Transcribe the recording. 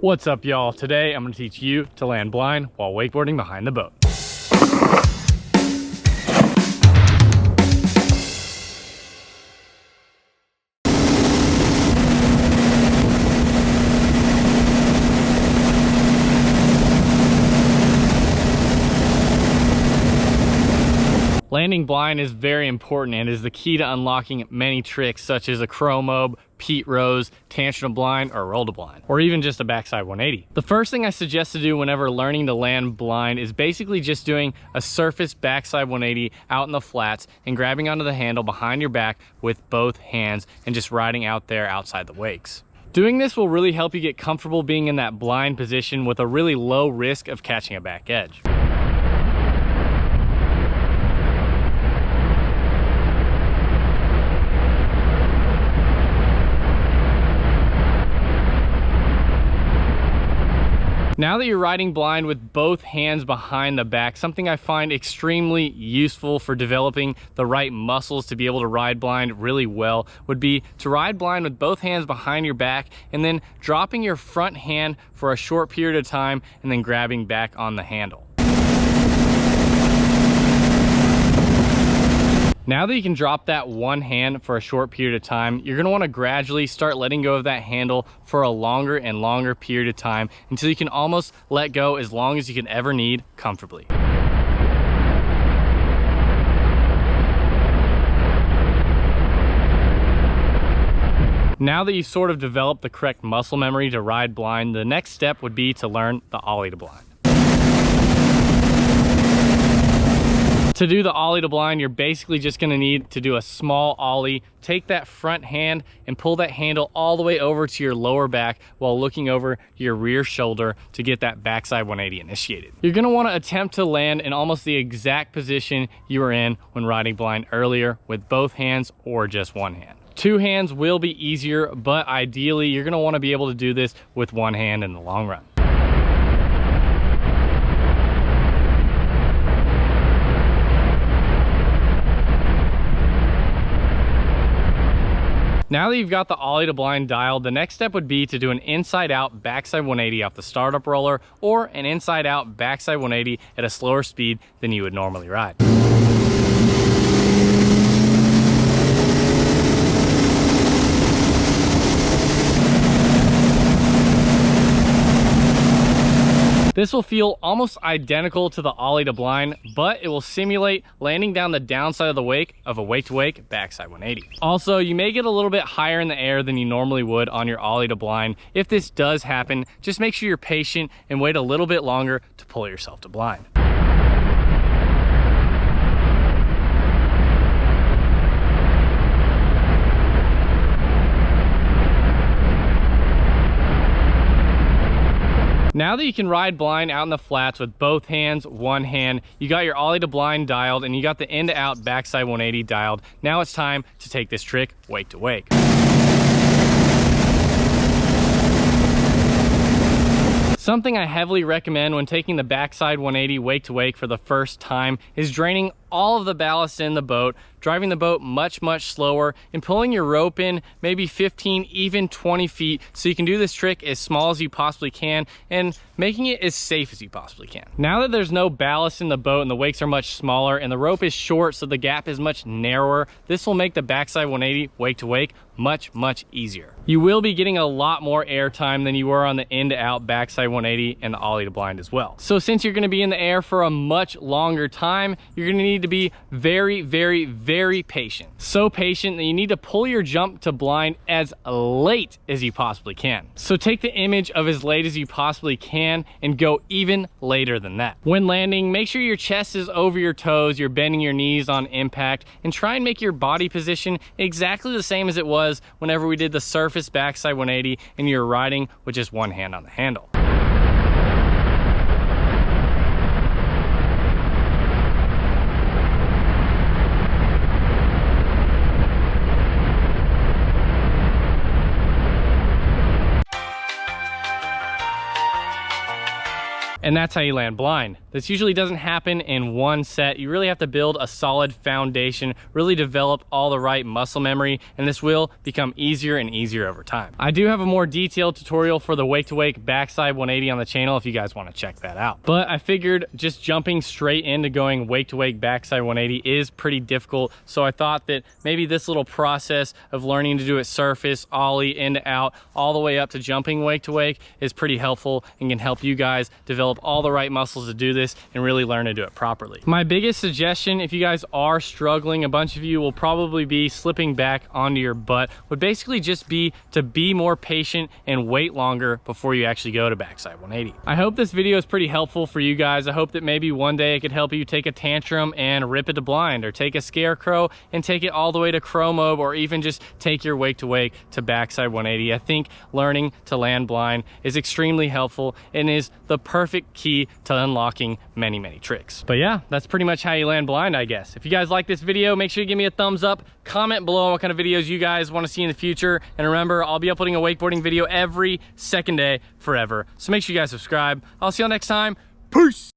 What's up, y'all? Today I'm going to teach you to land blind while wakeboarding behind the boat. Landing blind is very important and is the key to unlocking many tricks such as a crow mob, Pete Rose, tangent blind, or roll to blind, or even just a backside 180. The first thing I suggest to do whenever learning to land blind is basically just doing a surface backside 180 out in the flats and grabbing onto the handle behind your back with both hands and just riding out there outside the wakes. Doing this will really help you get comfortable being in that blind position with a really low risk of catching a back edge. Now that you're riding blind with both hands behind the back, something I find extremely useful for developing the right muscles to be able to ride blind really well would be to ride blind with both hands behind your back and then dropping your front hand for a short period of time and then grabbing back on the handle. Now that you can drop that one hand for a short period of time, you're going to want to gradually start letting go of that handle for a longer and longer period of time until you can almost let go as long as you can ever need comfortably. Now that you've sort of developed the correct muscle memory to ride blind, the next step would be to learn the ollie to blind. To do the ollie to blind, you're basically just going to need to do a small ollie, take that front hand and pull that handle all the way over to your lower back while looking over your rear shoulder to get that backside 180 initiated. You're going to want to attempt to land in almost the exact position you were in when riding blind earlier with both hands or just one hand. Two hands will be easier, but ideally you're going to want to be able to do this with one hand in the long run. Now that you've got the ollie to blind dialed, the next step would be to do an inside out backside 180 off the startup roller or an inside out backside 180 at a slower speed than you would normally ride. This will feel almost identical to the ollie to blind, but it will simulate landing down the downside of the wake of a wake-to-wake backside 180. Also, you may get a little bit higher in the air than you normally would on your ollie to blind. If this does happen, just make sure you're patient and wait a little bit longer to pull yourself to blind. Now that you can ride blind out in the flats with both hands, one hand, you got your ollie to blind dialed and you got the in to out backside 180 dialed. Now it's time to take this trick wake to wake. Something I heavily recommend when taking the backside 180 wake to wake for the first time is draining all of the ballast in the boat, driving the boat much slower, and pulling your rope in maybe 15, even 20 feet so you can do this trick as small as you possibly can and making it as safe as you possibly can. Now that there's no ballast in the boat and the wakes are much smaller and the rope is short so the gap is much narrower, this will make the backside 180 wake to wake much easier. You will be getting a lot more air time than you were on the in to out backside 180 and the ollie to blind as well. So since you're going to be in the air for a much longer time, you're going to need to be very patient. So patient that you need to pull your jump to blind as late as you possibly can. So take the image of as late as you possibly can and go even later than that. When landing, make sure your chest is over your toes, you're bending your knees on impact, and try and make your body position exactly the same as it was whenever we did the surface backside 180 and you're riding with just one hand on the handle. And that's how you land blind. This usually doesn't happen in one set. You really have to build a solid foundation, really develop all the right muscle memory, and this will become easier and easier over time. I do have a more detailed tutorial for the wake to wake backside 180 on the channel if you guys want to check that out. But I figured just jumping straight into going wake to wake backside 180 is pretty difficult. So I thought that maybe this little process of learning to do it surface, ollie, in to out, all the way up to jumping wake to wake is pretty helpful and can help you guys develop all the right muscles to do this and really learn to do it properly. My biggest suggestion, if you guys are struggling, a bunch of you will probably be slipping back onto your butt, would basically just be to be more patient and wait longer before you actually go to backside 180. I hope this video is pretty helpful for you guys. I hope that maybe one day it could help you take a tantrum and rip it to blind, or take a scarecrow and take it all the way to chromo, or even just take your wake to wake to backside 180. I think learning to land blind is extremely helpful and is the perfect key to unlocking many, many tricks. But yeah, that's pretty much how you land blind, I guess. If you guys like this video, make sure you give me a thumbs up, comment below on what kind of videos you guys want to see in the future, and remember, I'll be uploading a wakeboarding video every second day forever. So make sure you guys subscribe. I'll see you all next time. Peace!